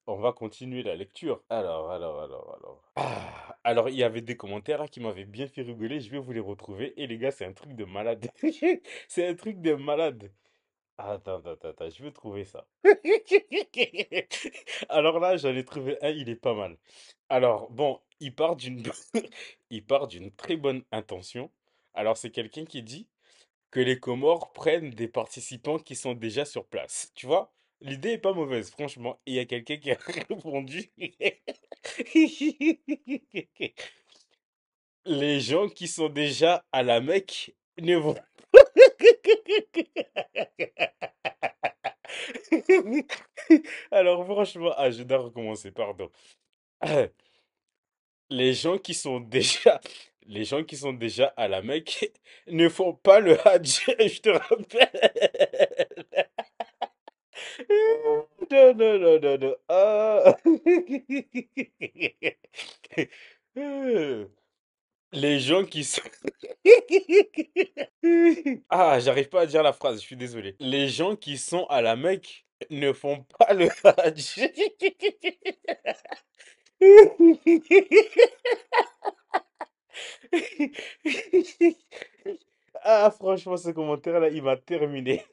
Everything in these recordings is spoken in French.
On va continuer la lecture. Alors, il y avait des commentaires là, qui m'avaient bien fait rigoler. Je vais vous les retrouver. Et les gars, c'est un truc de malade. C'est un truc de malade. Attends, je vais trouver ça. Alors là, j'en ai trouvé un, il est pas mal. Alors, bon, il part d'une il part d'une très bonne intention. Alors, c'est quelqu'un qui dit que les Comores prennent des participants qui sont déjà sur place. Tu vois? L'idée est pas mauvaise, franchement. Et il y a quelqu'un qui a répondu. Les gens qui sont déjà à la Mecque ne vont. Alors franchement, je dois recommencer, pardon. Les gens qui sont déjà, les gens qui sont déjà à la Mecque ne font pas le Hajj, je te rappelle. Non, non, non, non, non. Les gens qui sont... J'arrive pas à dire la phrase, je suis désolé. Les gens qui sont à la Mecque ne font pas le Hajj. Franchement, ce commentaire-là, il m'a terminé.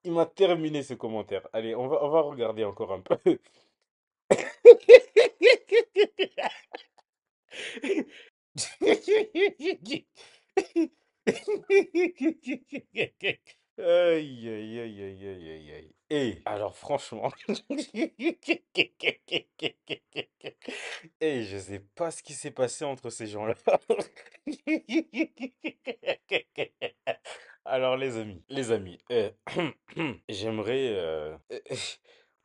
Il m'a terminé ce commentaire. Allez, on va regarder encore un peu. Aïe, aïe, aïe, aïe, aïe, aïe, aïe. Et alors franchement, je sais pas ce qui s'est passé entre ces gens-là. Alors les amis, j'aimerais,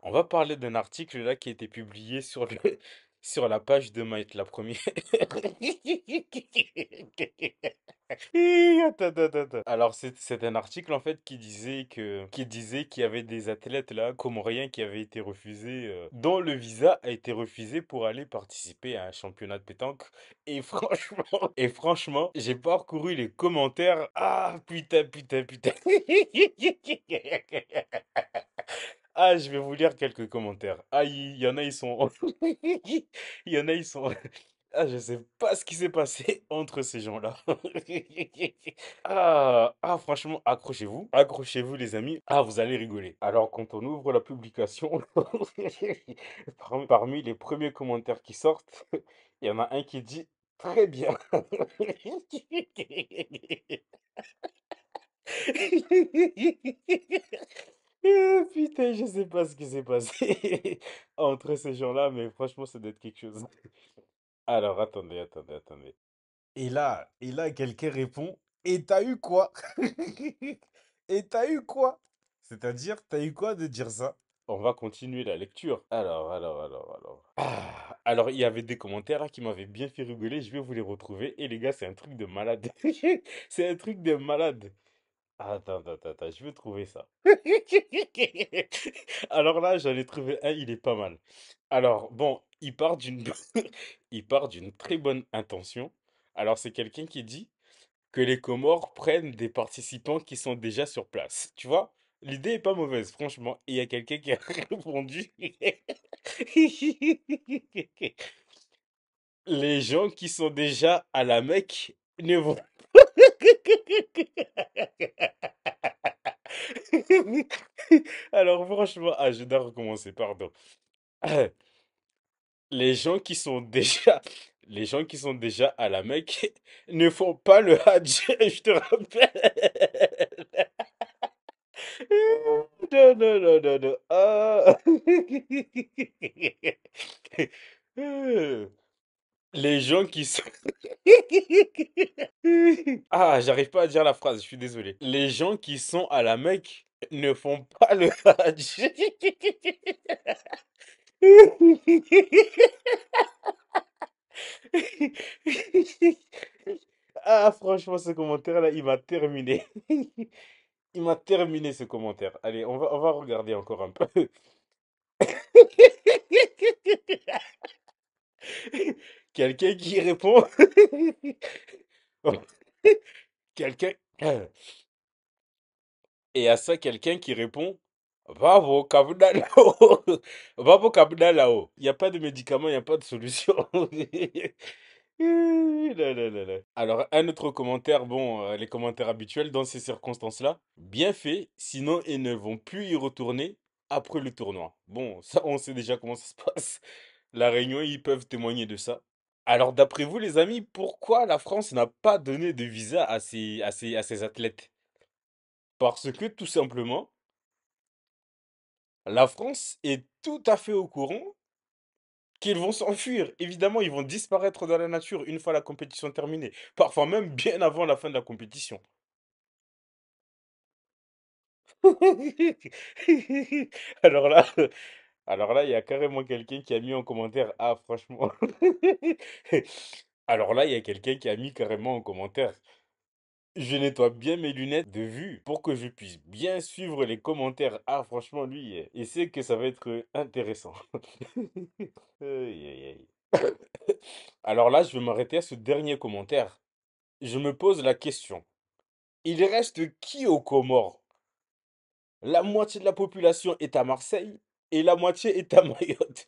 on va parler d'un article là qui a été publié sur sur la page de Maït, la première. Attends. Alors, c'est un article en fait qui disait qu'il y avait des athlètes là, comoriens, qui avaient été refusés, dont le visa a été refusé pour aller participer à un championnat de pétanque. Et franchement, j'ai parcouru les commentaires. Ah, putain. Je vais vous lire quelques commentaires. Il y en a, ils sont. Il y en a, ils sont. Je sais pas ce qui s'est passé entre ces gens-là. Franchement, accrochez-vous les amis. Vous allez rigoler. Alors, quand on ouvre la publication, parmi les premiers commentaires qui sortent, il y en a un qui dit très bien. Putain, je sais pas ce qui s'est passé entre ces gens-là, mais franchement, ça doit être quelque chose. Alors, attendez. Et là, quelqu'un répond, et t'as eu quoi? Et t'as eu quoi? C'est-à-dire, t'as eu quoi de dire ça? On va continuer la lecture. Alors, il y avait des commentaires là, qui m'avaient bien fait rigoler. Je vais vous les retrouver. Et les gars, c'est un truc de malade. C'est un truc de malade. Attends, je vais trouver ça. Alors là, j'en ai trouvé un, il est pas mal. Alors, bon, il part d'une très bonne intention. Alors, c'est quelqu'un qui dit que les Comores prennent des participants qui sont déjà sur place. Tu vois? L'idée est pas mauvaise, franchement. Et il y a quelqu'un qui a répondu. Les gens qui sont déjà à la Mecque ne vont. Alors franchement, je dois recommencer, pardon. Les gens qui sont déjà, les gens qui sont déjà à la Mecque ne font pas le Hajj, je te rappelle. Non. Les gens qui sont... J'arrive pas à dire la phrase, je suis désolé. Les gens qui sont à la Mecque ne font pas le Hajj. Franchement, ce commentaire-là, il m'a terminé. Il m'a terminé ce commentaire. Allez, on va regarder encore un peu. Quelqu'un qui répond. Quelqu'un. Et à ça, quelqu'un qui répond. Bravo, Kabuna là-haut. Bravo, Kabuna là-haut. Il n'y a pas de médicament, il n'y a pas de solution. Là, là, là, là. Alors, un autre commentaire, bon, les commentaires habituels dans ces circonstances-là. Bien fait, sinon ils ne vont plus y retourner après le tournoi. Bon, ça, on sait déjà comment ça se passe. La Réunion, ils peuvent témoigner de ça. Alors, d'après vous, les amis, pourquoi la France n'a pas donné de visa à ses athlètes? Parce que, tout simplement, la France est tout à fait au courant qu'ils vont s'enfuir. Évidemment, ils vont disparaître dans la nature une fois la compétition terminée. Parfois même bien avant la fin de la compétition. Alors là, alors là, il y a carrément quelqu'un qui a mis en commentaire, ah franchement. Alors là, il y a quelqu'un qui a mis carrément en commentaire, je nettoie bien mes lunettes de vue pour que je puisse bien suivre les commentaires. Ah franchement, lui, il sait que ça va être intéressant. Aïe, aïe, aïe. Alors là, je vais m'arrêter à ce dernier commentaire. Je me pose la question. Il reste qui aux Comores? La moitié de la population est à Marseille et la moitié est à Mayotte.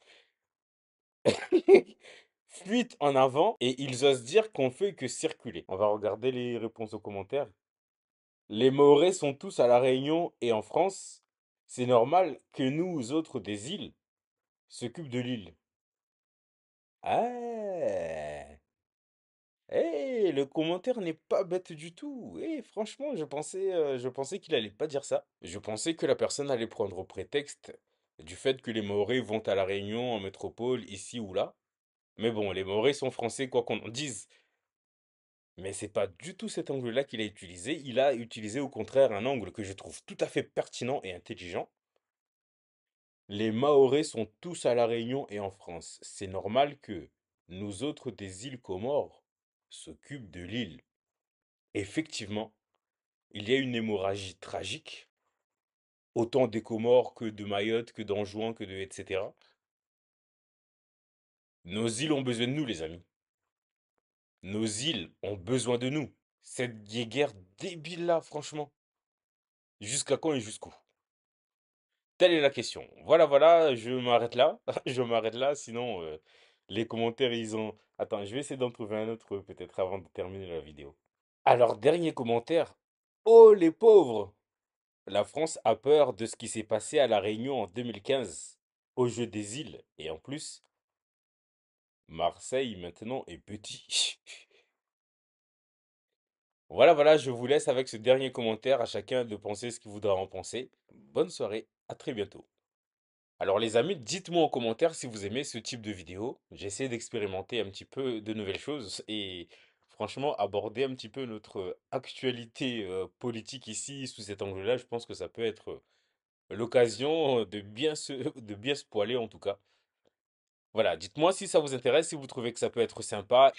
Fuite en avant et ils osent dire qu'on fait que circuler. On va regarder les réponses aux commentaires. Les Mahorais sont tous à La Réunion et en France. C'est normal que nous autres des îles s'occupent de l'île. Ah, le commentaire n'est pas bête du tout. Franchement, je pensais qu'il allait pas dire ça. Je pensais que la personne allait prendre au prétexte du fait que les Mahorais vont à La Réunion, en métropole, ici ou là. Mais bon, les Mahorais sont français, quoi qu'on en dise. Mais c'est pas du tout cet angle-là qu'il a utilisé. Il a utilisé au contraire un angle que je trouve tout à fait pertinent et intelligent. Les Mahorais sont tous à La Réunion et en France. C'est normal que nous autres des îles Comores s'occupent de l'île. Effectivement, il y a une hémorragie tragique, autant des Comores que de Mayotte, que d'Anjouan, que de etc. Nos îles ont besoin de nous, les amis. Nos îles ont besoin de nous. Cette guéguerre débile-là, franchement. Jusqu'à quand et jusqu'où? Telle est la question. Voilà, voilà, je m'arrête là. Je m'arrête là, sinon les commentaires, ils ont... Attends, je vais essayer d'en trouver un autre peut-être avant de terminer la vidéo. Alors, dernier commentaire. Oh les pauvres! La France a peur de ce qui s'est passé à La Réunion en 2015, au jeu des îles. Et en plus, Marseille maintenant est petit. Voilà, voilà, je vous laisse avec ce dernier commentaire. À chacun de penser ce qu'il voudra en penser. Bonne soirée, à très bientôt. Alors les amis, dites-moi en commentaire si vous aimez ce type de vidéo. J'essaie d'expérimenter un petit peu de nouvelles choses et franchement aborder un petit peu notre actualité politique ici sous cet angle-là. Je pense que ça peut être l'occasion de bien se poiler en tout cas. Voilà, dites-moi si ça vous intéresse, si vous trouvez que ça peut être sympa.